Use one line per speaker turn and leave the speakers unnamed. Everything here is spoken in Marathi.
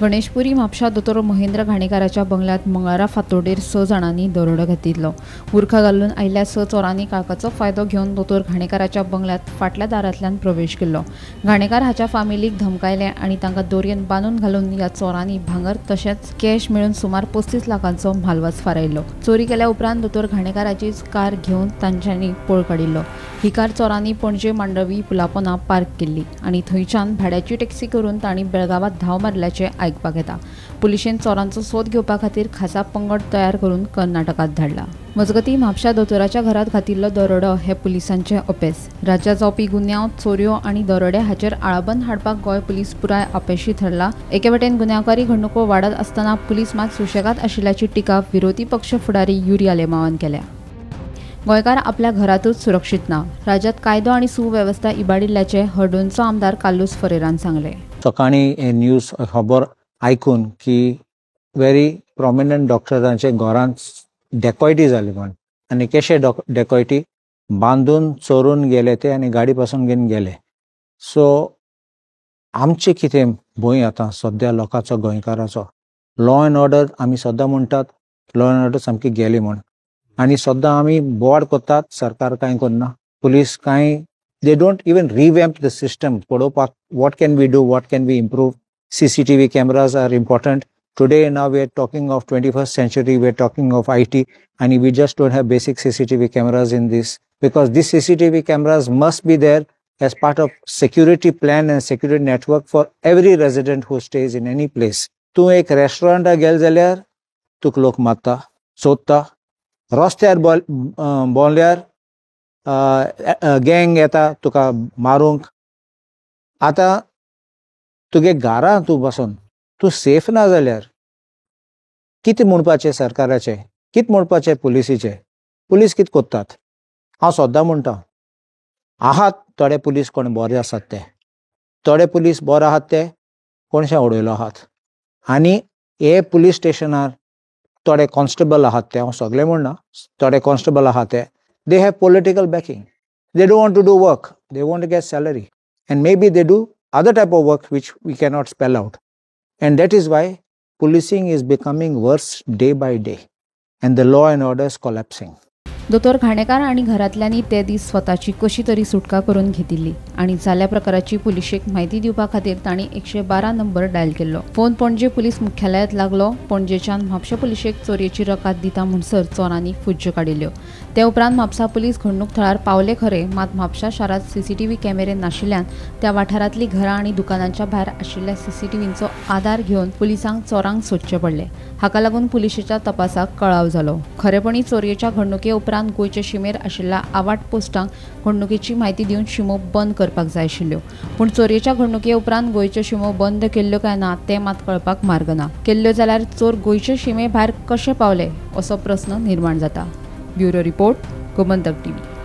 गणेशपुरी म्हापशा दोतोर महेंद्र घाणेकाराच्या बंगल्यात मंगळारा फांतोडेर 6 जाणांनी दरोडो घातिल्लो। उर्खा घालून आयिल्ल्या 6 चोरांनी काळखाचो फायदो घेवन दोतोर घाणेकाराच्या बंगल्यात फाटल्या दारांतल्यान प्रवेश केल्लो। घाणेकार हाच्या फामिलीक धमकायले आनी तांकां दोरयेन बांदून घालून ह्या चोरांनी भांगर तशेंच कॅश मेळून सुमार 35 लाखांचो म्हालवाज फारायल्लो। चोरी केल्या उपरांत दोतोर घाणेकाराचीच कार घेवन तांच्यांनी पळ काडिल्लो। ही कार चोरांनी पणजे मांडवी पुलापोना पार्क केल्ली आनी थंयच्यान भाड्याची टॅक्सी करून तांणी बेळगावात धांव मारल्याचे आयकपाक येता। पुलिशेन चोरांचो सोद घेवपा खातीर खासा पंगड तयार करून कर्नाटकात धाडला। मजगती म्हापशा दोतोराच्या घरात घातिल्लो दरोडो हे पुलिसांचे अपेस। राज्यात जावपी गुन्यांव, चोरयो आनी दरोडे हाचेर आळाबंद हाडपाक गोंय पुलीस पुराय अपेशी ठरला। एके वटेन गुन्यांवकारी घडणुको वाडत आसतना पुलीस मात सुशेगाद आशिल्ल्याची टिका विरोधी पक्ष फुडारी युरिया लेमावान केल्या। गोंयकार आपल्या घरातूच सुरक्षीत ना। राज्यात कायदो आनी सुवेवस्था इबाडिल्ल्याचे हर्डोनचो आमदार कालूस फरेरान सांगले।
सकाळी हे न्यूज खबर ऐकून की व्हेरी प्रॉमिनंट डॉक्टरांचे घरांत डेकॉयटी जाली म्हण आनी कशे डेकॉयटी बांदून चोरून गेले ते आनी गाडी पासून घेवन गेले। सो आमचे कितें भंय आतां सद्या लोकांचो गोंयकाराचो लॉ एंड ऑर्डर आमी सद्दां म्हणटात लॉ एंड ऑर्डर सामकी गेली म्हण आनी सद्दां आमी बोवाड कोत्तात सरकार कांय करना पुलीस कांय they don't even revamp the system पळोवपाक what can we do, what can we improve. CCTV cameras are important. Today now we are talking of 21st century, we are talking of IT and we just don't have basic CCTV cameras in this because these CCTV cameras must be there as part of security plan and security network for every resident who stays in any place. तू एक रेस्टॉरंटा गेल जाल्यार तुका लोक मारता सोदता रस्त्यार बोंवल्यार गँग येता तुका मारूंक। आतां तुगे घरां तूं बसून तूं सेफ ना जाल्यार कितें म्हणपाचें सरकाराचें, कितें म्हणपाचें पुलिसीचें। पुलीस कितें कोत्तात हांव सद्दां म्हणटा आहात थोडे पुलीस कोण बरे आसात ते थोडे पुलीस बरे आहात ते कोणशे उडयलो आहात आनी हे पुलीस स्टेशनार थोडे कॉन्स्टेबल आहात ते हांव सगळे म्हणना थोडे कॉन्स्टेबल आहात ते they have political backing. They don't want to do work. They want to get salary. And maybe they do other type of work which we cannot spell out. And that is why policing is becoming worse day by day. And the law and order is collapsing.
दोतोर घाणेकार आनी घरातल्यांनी ते दीस स्वताची कशी तरी सुटका करून घेतिल्ली आनी जाल्ल्या प्रकाराची पुलिशेक म्हायती दिवपा खातीर तांणी 112 नंबर डायल केल्लो। फोन पणजे पुलीस मुख्यालयात लागलो। पणजेच्यान म्हापशा पुलिशेक चोरयेची रकाद दिता म्हणसर चोरांनी फुज्ज्यो काडिल्ल्यो। ते उपरांत म्हापसा पुलीस घडणूक थळार पावले खरे मात म्हापशा शारात CCTV कॅमेरे नाशिल्ल्यान त्या वाठारांतली घरां आनी दुकानांच्या भायर आशिल्ल्या CCTVंचो आधार घेवन पुलिसांक चोरांक सोदचे पडले। हाका लागून पुलिशेच्या तपासाक कळाव जालो। खरेपणी चोरयेच्या घडणुके उपरांत गोंयचे शिमेर आशिल्ल्या आवाट पोस्टांक घडणुकेची म्हायती दिवन शिमो बंद करपाक जाय आशिल्ल्यो पूण चोरयेच्या घडणुके उपरांत गोंयच्यो शिमो बंद केल्ल्यो काय ना ते मात कळपाक मार्ग ना। केल्ल्यो जाल्यार चोर गोंयचे शिमे भायर कशे पावले असो प्रस्न निर्माण जाता। Bureau report Gomantak TV।